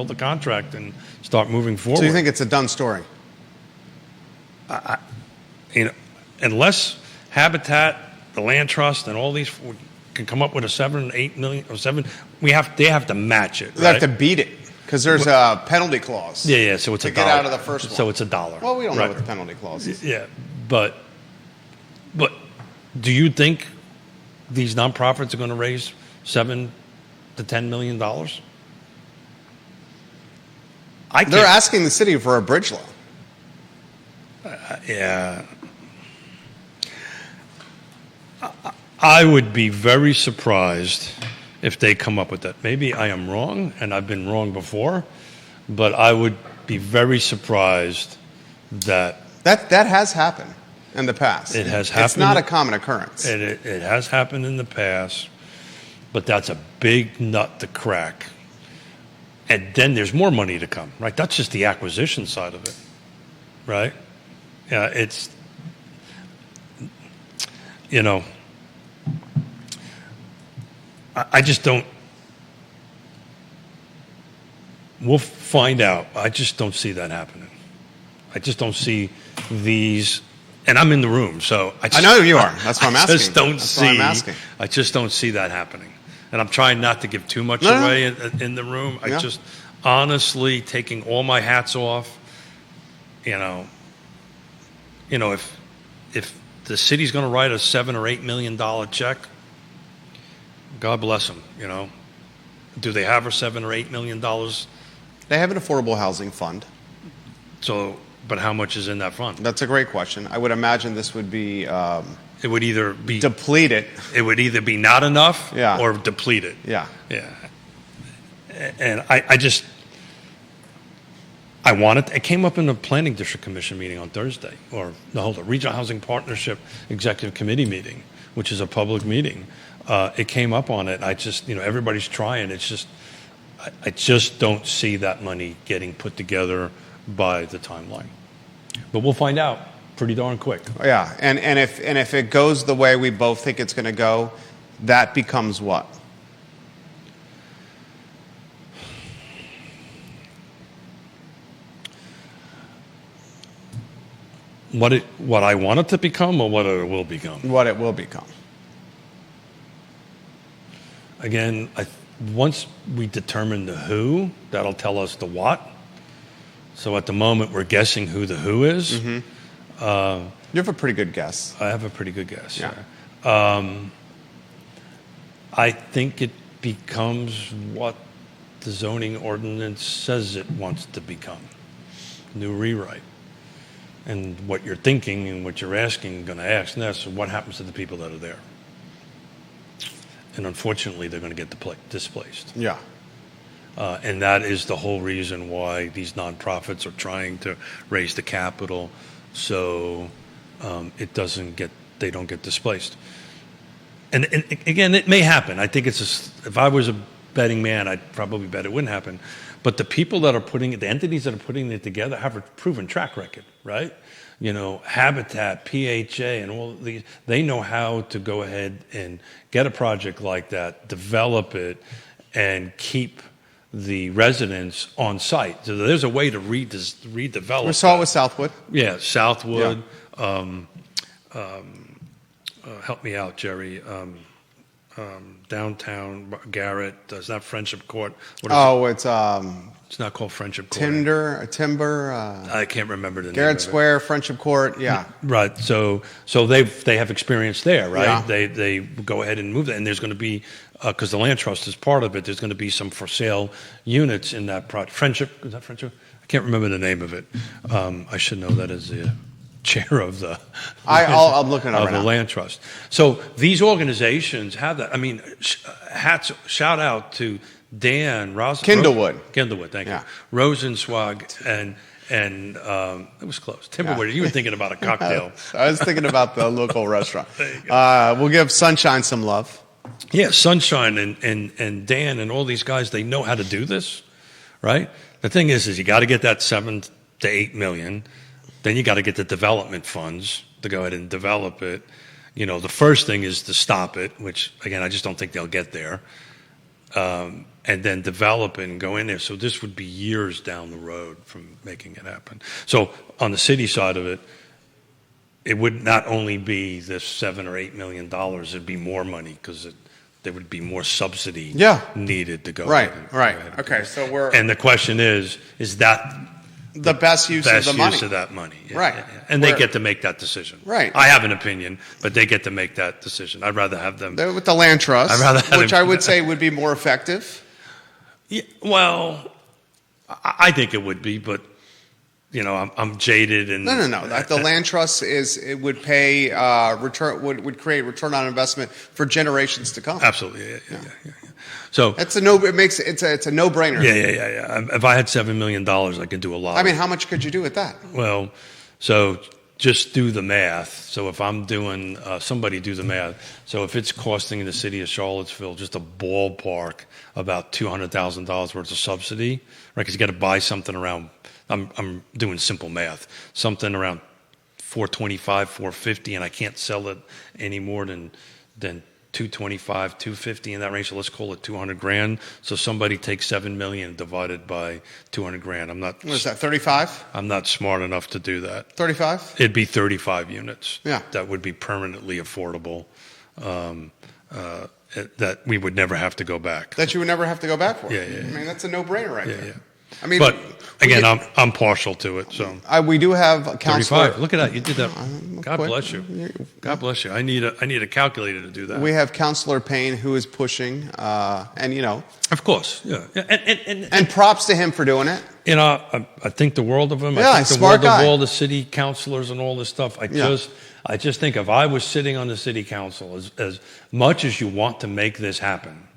the contract and start moving forward. So you think it's a done story? Unless Habitat, the Land Trust, and all these can come up with a 7, 8 million, or 7, they have to match it. They have to beat it because there's a penalty clause. Yeah. So it's to $1 get out of the first one. So it's $1. Well, we don't know what the penalty clause is. Yeah, but do you think these nonprofits are going to raise $7 to $10 million? They're asking the city for a bridge loan. Yeah. I would be very surprised if they come up with that. Maybe I am wrong, and I've been wrong before, but I would be very surprised that has happened in the past. It has happened. It's not a common occurrence. It has happened in the past, but that's a big nut to crack. And then there's more money to come, right? That's just the acquisition side of it, right? Yeah, it's, I just don't, we'll find out. I just don't see that happening. I just don't see these and I'm in the room, so I know you are. That's why I'm asking. I just don't see that happening. And I'm trying not to give too much No. away in the room. I just honestly, taking all my hats off, if the city's going to write a $7 or $8 million check, God bless them. Do they have a $7 or $8 million? They have an affordable housing fund. So, but how much is in that fund? That's a great question. I would imagine this would be It would either be depleted. It would either be not enough or depleted. Yeah. And I wanted. It came up in the Planning District Commission meeting on Thursday, or the Regional Housing Partnership Executive Committee meeting, which is a public meeting. It came up on it. I just, everybody's trying. It's just, I just don't see that money getting put together by the timeline. But we'll find out pretty darn quick. Yeah, and if it goes the way we both think it's going to go, that becomes what? What I want it to become, or what it will become? What it will become. Again, once we determine the who, that'll tell us the what. So at the moment, we're guessing who the who is. Mm-hmm. You have a pretty good guess. I have a pretty good guess. Yeah. I think it becomes what the zoning ordinance says it wants to become. New rewrite. And what you're thinking and what you're asking, going to ask next, is what happens to the people that are there? And unfortunately, they're going to get displaced. Yeah. And that is the whole reason why these nonprofits are trying to raise the capital, so they don't get displaced. And again, it may happen. I think if I was a betting man, I'd probably bet it wouldn't happen. But the people that are the entities that are putting it together have a proven track record, right? Habitat, PHA, and all these, they know how to go ahead and get a project like that, develop it, and keep the residents on site. So there's a way to redevelop. We saw it with Southwood. Yeah, Southwood. Yeah. Help me out, Jerry. Downtown Garrett. It's not Friendship Court. It's not called Friendship Court. Timber. I can't remember the name. Garrett Square, Friendship Court. Yeah. Right. So they have experience there, right? Yeah. They go ahead and move that, and there's going to be because the land trust is part of it. There's going to be some for sale units in that project. Friendship, is that Friendship? I can't remember the name of it. I should know that as the chair of the. I'm looking up right now. The land trust. So these organizations have that. I mean, shout out to Dan Kindlewood. Kindlewood, thank you. Rosenzweig and it was close. Timberwood. You were thinking about a cocktail. I was thinking about the local restaurant. We'll give Sunshine some love. Yeah, Sunshine and Dan and all these guys, they know how to do this, right? The thing is you got to get that 7 to 8 million. Then you got to get the development funds to go ahead and develop it. The first thing is to stop it, which, again, I just don't think they'll get there. And then develop it and go in there. So this would be years down the road from making it happen. So on the city side of it, it would not only be this $7 or $8 million, it'd be more money because there would be more subsidy needed to go. Right. Okay. So and the question is that the best use of the money? Use of that money. Yeah, right. Yeah. And they get to make that decision. Right. I have an opinion, but they get to make that decision. I'd rather have them. With the land trust, which I would say would be more effective. Yeah, well, I think it would be, but I'm jaded and no. The land trust would pay would create return on investment for generations to come. Absolutely, yeah. So it's a no-brainer. Yeah. If I had $7 million, I could do a lot. I mean, how much could you do with that? Well, so just do the math. So if I'm doing, somebody do the math. So if it's costing the city of Charlottesville just a ballpark about $200,000 worth of subsidy, right? Because you got to buy something around. I'm doing simple math. Something around $425, $450, and I can't sell it any more than 225, 250 in that range. So let's call it 200 grand. So somebody takes 7 million divided by 200 grand. What is that, 35? I'm not smart enough to do that. 35? It'd be 35 units. Yeah. That would be permanently affordable. That we would never have to go back. That you would never have to go back for. Yeah. I mean, that's a no-brainer right there. Yeah. I mean, But again, I'm partial to it. So we do have a counselor. 35. Look at that. You did that. God bless you. God bless you. I need a calculator to do that. We have Counselor Payne who is pushing, and Of course. Yeah. and props to him for doing it. I think the world of him. Yeah, I think the smart world guy. of all the city councilors and all this stuff. I just think if I was sitting on the city council, as much as you want to make this happen,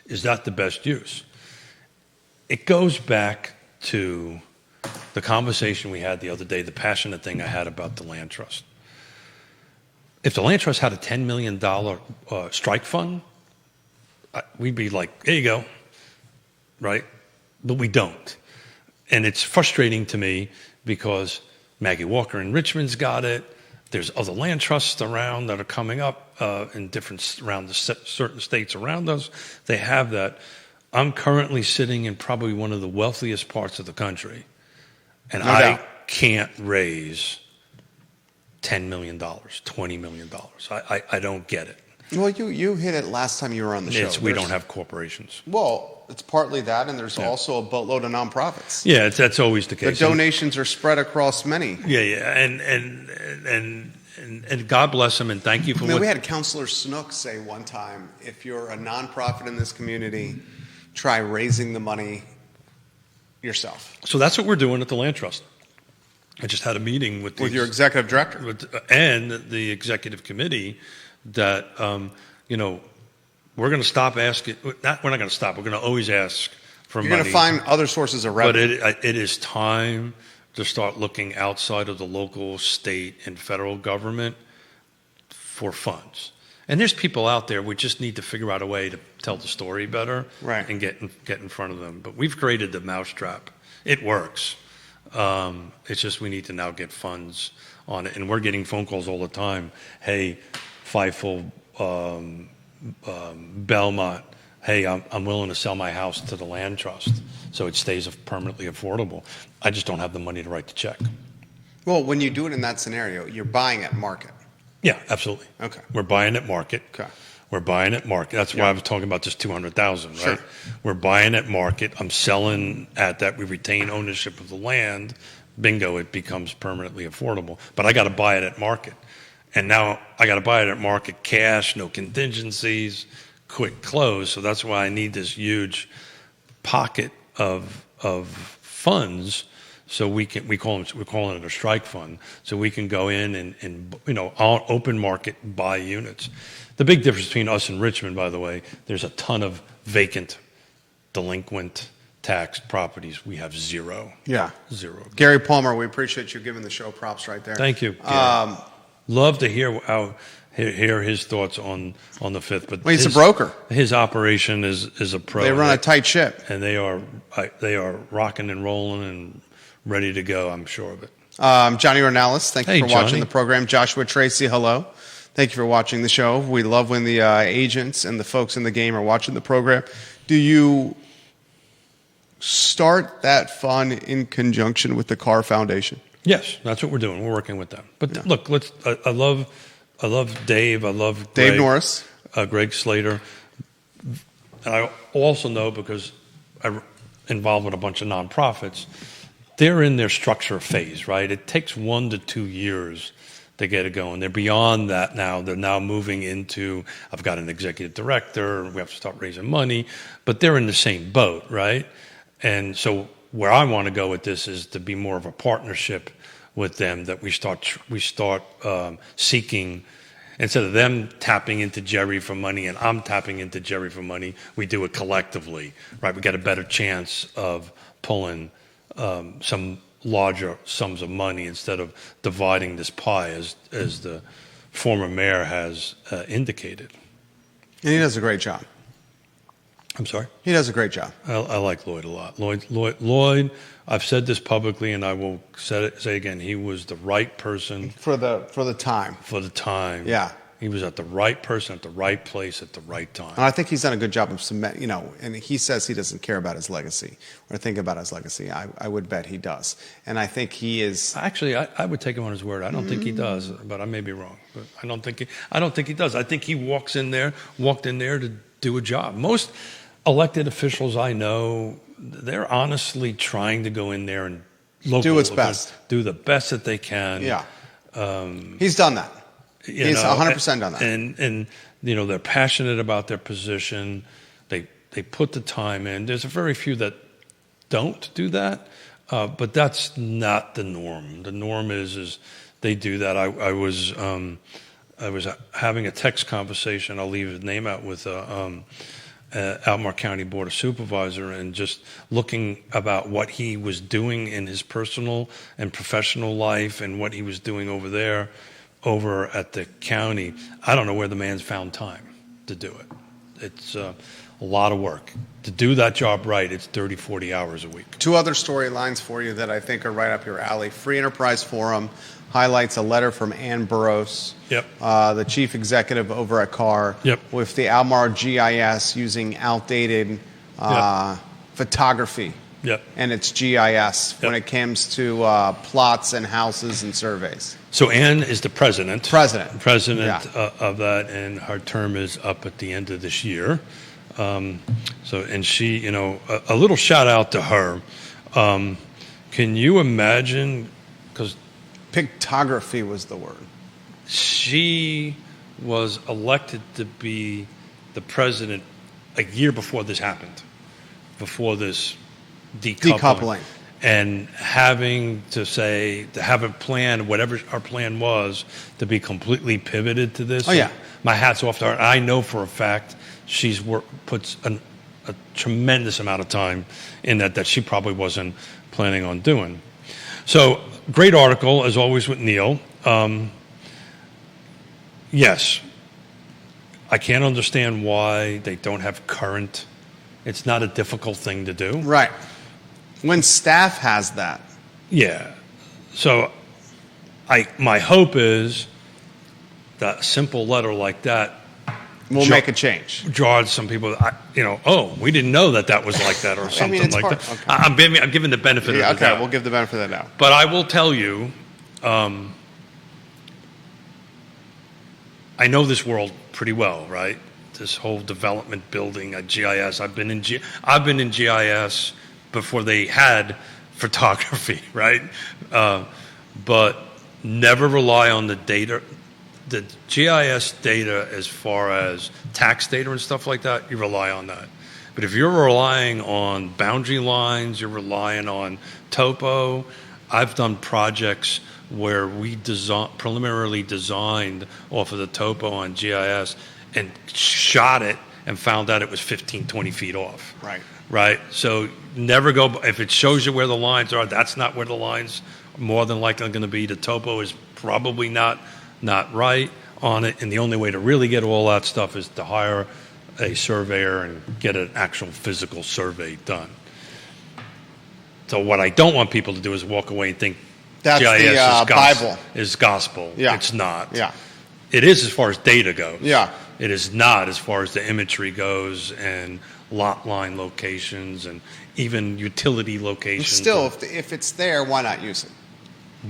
is that the best use? It goes back to the conversation we had the other day, the passionate thing I had about the land trust. If the land trust had a $10 million strike fund, we'd be like, there you go, right? But we don't. And it's frustrating to me because Maggie Walker in Richmond's got it. There's other land trusts around that are coming up in around certain states around us. They have that. I'm currently sitting in probably one of the wealthiest parts of the country, and I can't raise $10 million, $20 million. I don't get it. Well, you hit it last time you were on the show. We don't have corporations. Well, it's partly that, and there's also a boatload of nonprofits. Yeah, that's always the case. The donations are spread across many. Yeah, and God bless them, and thank you for. We had Counselor Snook say one time, if you're a nonprofit in this community, try raising the money yourself. So that's what we're doing at the Land Trust. I just had a meeting with your executive director and the executive committee that we're going to stop asking. We're not going to stop. We're going to always ask for money. You're going to find other sources of revenue. But it is time to start looking outside of the local, state, and federal government for funds. And there's people out there. We just need to figure out a way to tell the story better, right, and get in front of them. But we've created the mousetrap. It works. It's just we need to now get funds on it. And we're getting phone calls all the time. Hey, Feifel, Belmont. Hey, I'm willing to sell my house to the land trust so it stays permanently affordable. I just don't have the money to write the check. Well, when you do it in that scenario, you're buying at market. Yeah, absolutely. Okay. We're buying at market. Okay. We're buying at market. That's why I was talking about this 200,000, right? Sure. We're buying at market. I'm selling at that. We retain ownership of the land. Bingo, it becomes permanently affordable. But I got to buy it at market. And now I got to buy it at market cash, no contingencies, quick close. So that's why I need this huge pocket of funds. So we're calling it a strike fund. So we can go in and on open market buy units. The big difference between us and Richmond, by the way, there's a ton of vacant, delinquent, taxed properties. We have zero. Yeah. Zero. Gary Palmer, we appreciate you giving the show props right there. Thank you. Love to hear his thoughts on the fifth. But he's a broker. His operation is a pro. They run a tight ship, and they are rocking and rolling and ready to go. I'm sure of it. Johnny Ornelas, thank you for watching Johnny. the program. Joshua Tracy, hello. Thank you for watching the show. We love when the agents and the folks in the game are watching the program. Do you start that fund in conjunction with the Carr Foundation? Yes, that's what we're doing. We're working with them. But look, I love Dave. I love Dave Greg, Norris, Greg Slater, and I also know because I'm involved with a bunch of nonprofits. They're in their structure phase, right? It takes 1 to 2 years to get it going. They're beyond that now. They're now moving into, I've got an executive director, we have to start raising money, but they're in the same boat, right? And so where I want to go with this is to be more of a partnership with them, that we start seeking, instead of them tapping into Jerry for money and I'm tapping into Jerry for money, we do it collectively, right? We get a better chance of pulling some larger sums of money instead of dividing this pie as the former mayor has indicated. And he does a great job. I'm sorry? He does a great job. I like Lloyd a lot. Lloyd, I've said this publicly and I will say again, he was the right person. For the time. For the time. Yeah. He was at the right person at the right place at the right time. And I think he's done a good job of cement, and he says he doesn't care about his legacy or think about his legacy. I would bet he does. And I think he is. Actually, I would take him on his word. I don't think he does, but I may be wrong. But I don't think he does. I think he walked in there to do a job. Most elected officials I know, they're honestly trying to go in there and Do its best. Do the best that they can. Yeah. He's done that. He's 100% done that. And they're passionate about their position. They put the time in. There's a very few that don't do that, but that's not the norm. The norm is they do that. I was having a text conversation. I'll leave his name out with Albemarle County Board of Supervisor, and just looking about what he was doing in his personal and professional life and what he was doing over at the county. I don't know where the man's found time to do it. It's a lot of work. To do that job right, it's 30, 40 hours a week. Two other storylines for you that I think are right up your alley. Free Enterprise Forum highlights a letter from Ann Burroughs, the chief executive over at Carr, with the Albemarle GIS using outdated photography and its GIS when it comes to plots and houses and surveys. So Ann is the president of that, and her term is up at the end of this year. And she, a little shout out to her. Can you imagine? Because pictography was the word. She was elected to be the president a year before this happened, before this decoupling. And having to have a plan, whatever our plan was, to be completely pivoted to this. Oh, yeah. My hat's off to her. I know for a fact she's puts a tremendous amount of time in that she probably wasn't planning on doing. So, great article, as always, with Neil. Yes, I can't understand why they don't have current. It's not a difficult thing to do. Right. When staff has that. Yeah. So my hope is that a simple letter like that will make a change. Draws some people, we didn't know that was like that or something like that. Okay. I'm giving the benefit of the doubt. Okay, we'll give the benefit of the doubt. But I will tell you, I know this world pretty well, right? This whole development building, GIS. I've been in GIS before they had photography, right? But never rely on the data. The GIS data, as far as tax data and stuff like that, you rely on that. But if you're relying on boundary lines, you're relying on topo. I've done projects where we preliminarily designed off of the topo on GIS and shot it and found out it was 15, 20 feet off. Right? So never go, if it shows you where the lines are, that's not where the lines are more than likely going to be. The topo is probably not right on it, and the only way to really get all that stuff is to hire a surveyor and get an actual physical survey done. So what I don't want people to do is walk away and think that's GIS the Bible. Is gospel. Yeah. It's not. Yeah. It is as far as data goes. Yeah. It is not as far as the imagery goes and lot line locations and even utility locations. Still, if it's there, why not use it?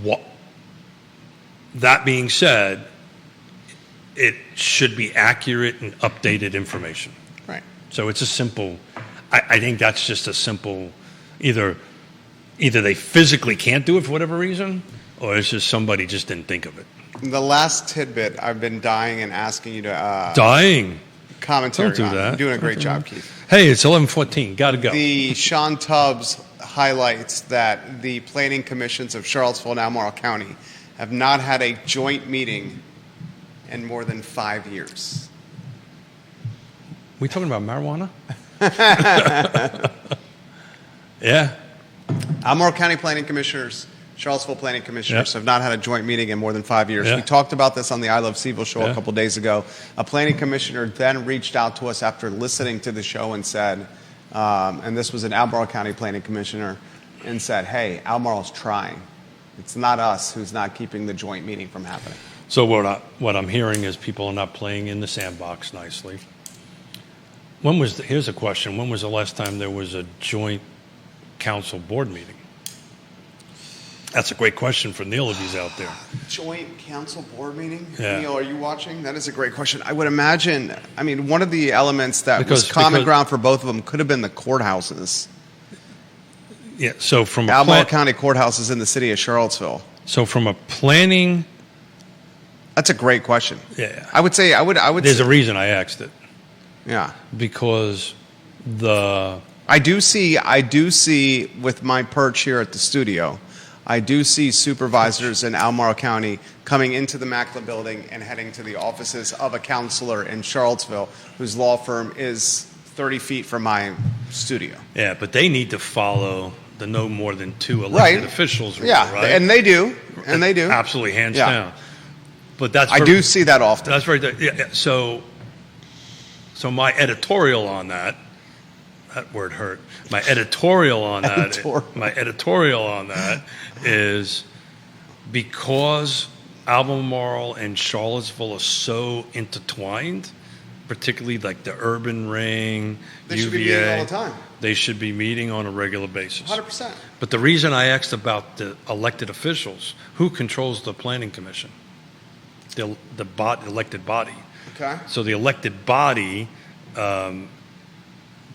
What? That being said, it should be accurate and updated information. Right. So it's a simple, I think that's just a simple, either they physically can't do it for whatever reason, or it's just somebody just didn't think of it. The last tidbit I've been dying and asking you to commentary Don't do on. that. You're doing a great job, Keith. Hey, it's 11:14. Got to go. The Sean Tubbs highlights that the planning commissions of Charlottesville and Albemarle County have not had a joint meeting in more than 5 years. We talking about marijuana? Yeah. Albemarle County Planning Commissioners, Charlottesville Planning Commissioners have not had a joint meeting in more than 5 years. We talked about this on the I Love CVille show a couple days ago. A planning commissioner then reached out to us after listening to the show and said, and this was an Albemarle County Planning Commissioner, and said, hey, Albemarle's trying. It's not us who's not keeping the joint meeting from happening. So what I'm hearing is people are not playing in the sandbox nicely. Here's a question. When was the last time there was a joint council board meeting? That's a great question for Neil if he's out there. Joint council board meeting? Yeah. Neil, are you watching? That is a great question. I would imagine, one of the elements that was common ground for both of them could have been the courthouses. Yeah, so from Albemarle County courthouses in the city of Charlottesville. So from a planning... That's a great question. Yeah. I would say... There's a reason I asked it. Yeah. Because I do see with my perch here at the studio, I do see supervisors in Albemarle County coming into the Mackler building and heading to the offices of a counselor in Charlottesville whose law firm is 30 feet from my studio. Yeah, but they need to follow the no more than 2 elected officials rule, yeah, right? and they do. Absolutely, hands down. But I do see that often. That's right there. Yeah. So my editorial on that word hurt. My editorial on that is because Albemarle and Charlottesville are so intertwined, particularly like the urban ring, they UVA. Should be meeting all the time. They should be meeting on a regular basis. 100%. But the reason I asked about the elected officials, who controls the planning commission? The elected body. Okay. So the elected body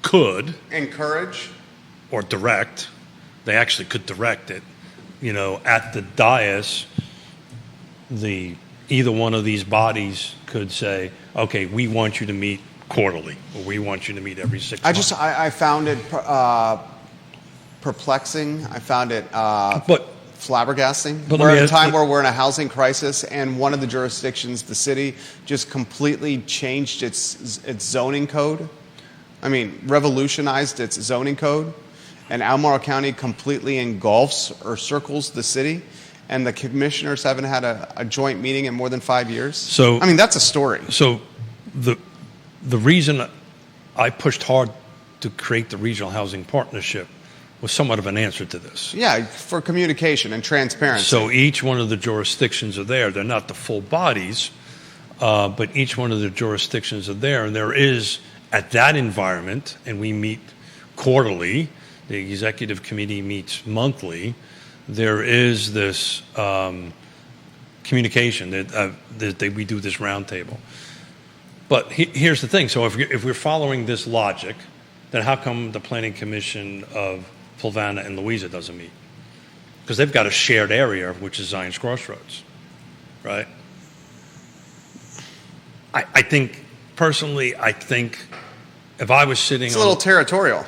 could encourage or direct. They actually could direct it. At the dais, either one of these bodies could say, "Okay, we want you to meet quarterly, or we want you to meet every 6 months." I found it perplexing. I found it flabbergasting. But we're at a time where we're in a housing crisis, and one of the jurisdictions, the city, just completely changed its zoning code. Revolutionized its zoning code, and Albemarle County completely engulfs or circles the city, and the commissioners haven't had a joint meeting in more than 5 years. So that's a story. So the reason I pushed hard to create the regional housing partnership was somewhat of an answer to this. Yeah, for communication and transparency. So each one of the jurisdictions are there. They're not the full bodies, but each one of the jurisdictions are there, and there is, at that environment, and we meet quarterly, the executive committee meets monthly, there is this communication that we do this roundtable. But here's the thing. So if we're following this logic, then how come the Planning Commission of Fluvanna and Louisa doesn't meet? Because they've got a shared area, which is Zion's Crossroads, right? Personally, I think if I was sitting it's a little territorial.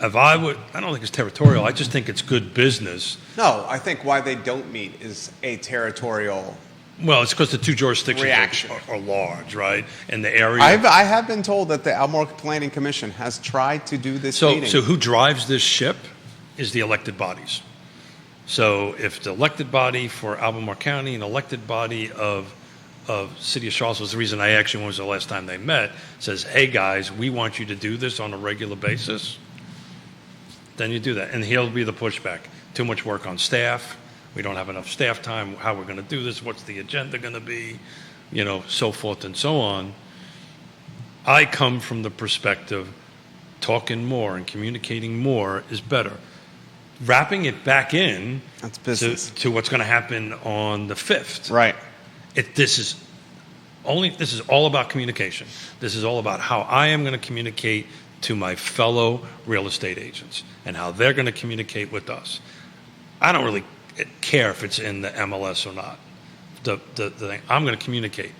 I don't think it's territorial. I just think it's good business. No, I think why they don't meet is a territorial. Well, it's because the two jurisdictions are large, right? And the area. I have been told that the Albemarle Planning Commission has tried to do this meeting. So who drives this ship is the elected bodies. So if the elected body for Albemarle County and elected body of City of Charlottesville, is the reason I actually, when was the last time they met, says, hey guys, we want you to do this on a regular basis, then you do that. And he'll be the pushback. Too much work on staff. We don't have enough staff time. How we're going to do this? What's the agenda going to be? So forth and so on. I come from the perspective, talking more and communicating more is better. Wrapping it back in That's business. to what's going to happen on the 5th. Right. This is all about communication. This is all about how I am going to communicate to my fellow real estate agents and how they're going to communicate with us. I don't really care if it's in the MLS or not. The thing, I'm going to communicate.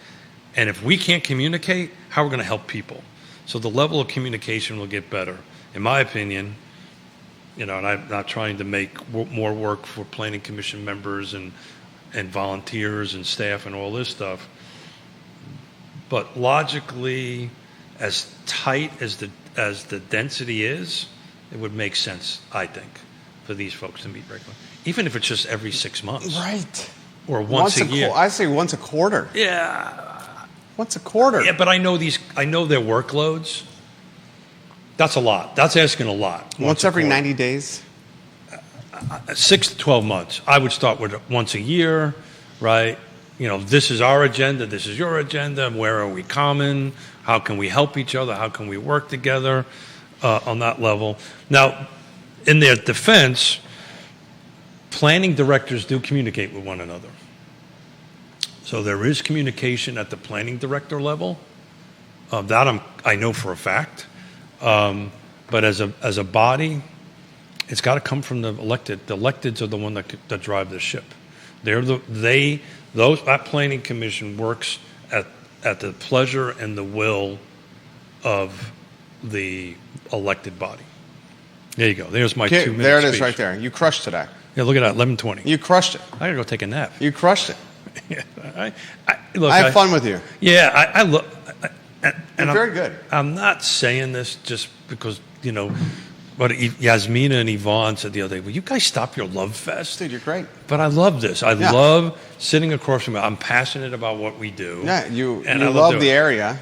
And if we can't communicate, how are we going to help people? So the level of communication will get better. In my opinion, and I'm not trying to make more work for planning commission members and volunteers and staff and all this stuff. But logically, as tight as the density is, it would make sense, I think, for these folks to meet regularly. Even if it's just every 6 months. Right. Or once a year. I say once a quarter. Yeah. Once a quarter. Yeah, but I know their workloads. That's a lot. That's asking a lot. Once every 90 days? 6 to 12 months. I would start with once a year, right? this is our agenda, this is your agenda, where are we common, how can we help each other, how can we work together on that level. Now, in their defense, planning directors do communicate with one another. So there is communication at the planning director level. That I know for a fact. But as a body, it's got to come from the elected. The electeds are the one that drive the ship. That planning commission works at the pleasure and the will of the elected body. There you go. There's my 2 minutes. There it is, speech. right there. You crushed today. Yeah, look at that, 11:20. You crushed it. I gotta go take a nap. You crushed it. Look, I have fun with you. Yeah, I look. You're very good. I'm not saying this just because, but Yasmina and Yvonne said the other day, will you guys stop your love fest? Dude, you're great. But I love this. I love sitting across from you. I'm passionate about what we do. Yeah, you I love the area.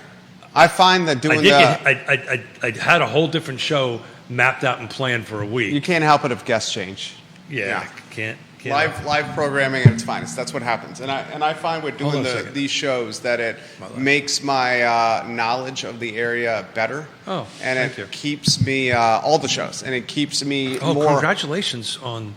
I find that doing I had a whole different show mapped out and planned for a week. you can't help it if guests change. Yeah. Can't. Live programming at its finest. That's what happens. And I find with doing these shows that it makes my knowledge of the area better. Oh, and thank it you. keeps me all the shows, and it keeps me Oh, more. Congratulations on!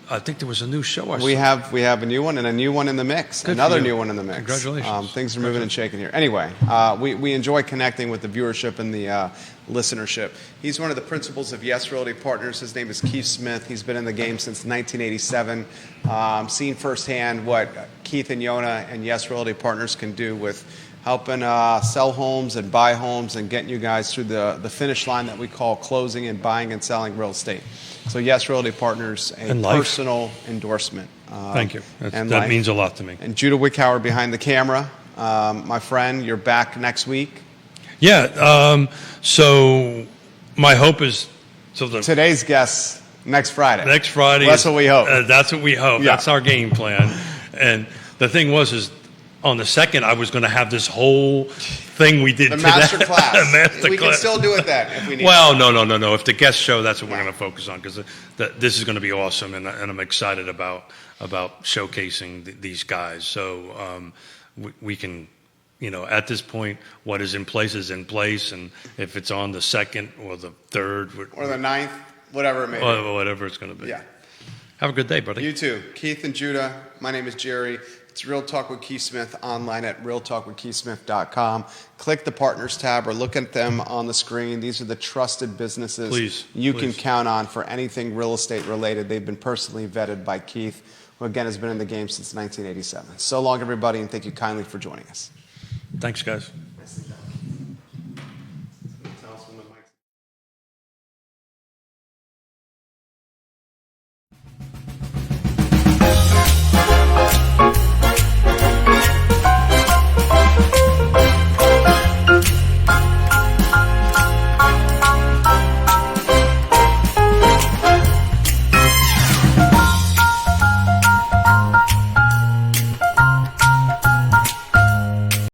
I think there was a new show. We have a new one and a new one in the mix. Good Another for you. new one in the mix. Congratulations. Things are moving and shaking here. Anyway, we enjoy connecting with the viewership and the listenership. He's one of the principals of Yes Realty Partners. His name is Keith Smith. He's been in the game since 1987. Seen firsthand what Keith and Yonna and Yes Realty Partners can do with helping sell homes and buy homes and getting you guys through the finish line that we call closing and buying and selling real estate. So Yes Realty Partners, a personal endorsement. Thank you. That means a lot to me. And Judah Wickhauer behind the camera. My friend, you're back next week. Yeah. So my hope is Today's guest next Friday. Next Friday. That's what we hope. That's what we hope. Yeah. That's our game plan. And the thing is on the 2nd, I was going to have this whole thing we did the today. master class. We can class. still do it then if we need. Well, no. If the guest show, that's what we're going to focus on because this is going to be awesome, and I'm excited about showcasing these guys. So we can, at this point, what is in place is in place, and if it's on the 2nd or the 3rd or the 9th, whatever it may be. Whatever it's going to be. Yeah. Have a good day, buddy. You too. Keith and Judah, my name is Jerry. It's Real Talk with Keith Smith online at realtalkwithkeithsmith.com. Click the Partners tab or look at them on the screen. These are the trusted businesses you can count on for anything real estate related. They've been personally vetted by Keith, who again has been in the game since 1987. So long, everybody, and thank you kindly for joining us. Thanks, guys.